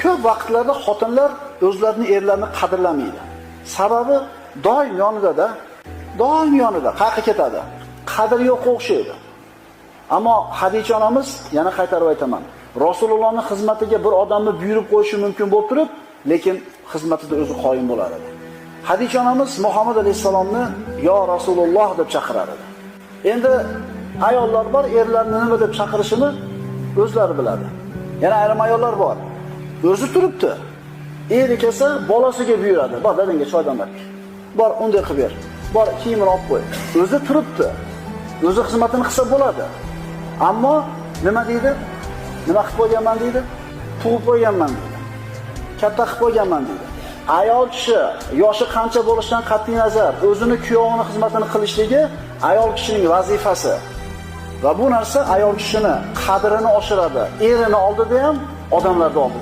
Ko'p vaqtlarda xotinlar o'zlarining erlarini qadrlamaydi. Sababi doim yonida-da, doim yonida, qayerga ketadi. Qadr yo'q o'xshaydi. Ammo Hadicha onamiz, yana qaytarib aytaman, Rasulullohning xizmatiga bir odamni buyurib qo'yishi mumkin bo'lib turib, lekin xizmatida o'zi qoyim bo'lar edi. Hadicha onamiz Muhammad alayhisalomni yo Rasululloh deb chaqirar edi. Endi ayollar bor, erlarni nima deb chaqirishini o'zlari biladi. Yana ayrim ayollar bor. O'zi turibdi. Eri kelsa bolasiga buyuradi. Bor, dadangga choy damlab. Bor, unday qilib ber. Bor, kiyimini olib qo'y. O'zi turibdi. O'zi xizmatini qilsa bo'ladi. Ammo nima deydi? Nima qilib qo'yganman deydi? Tug'ib qo'yganman deydi. Katta qilib qo'yganman deydi. Ayol kishi yoshi qancha bo'lishidan qat'iy nazar o'zini kuyovining xizmatini qilishligi ayol kishining vazifasi. Va bu narsa ayol kishini qadrini oshiradi. Erini oldida ham, odamlarda oldida.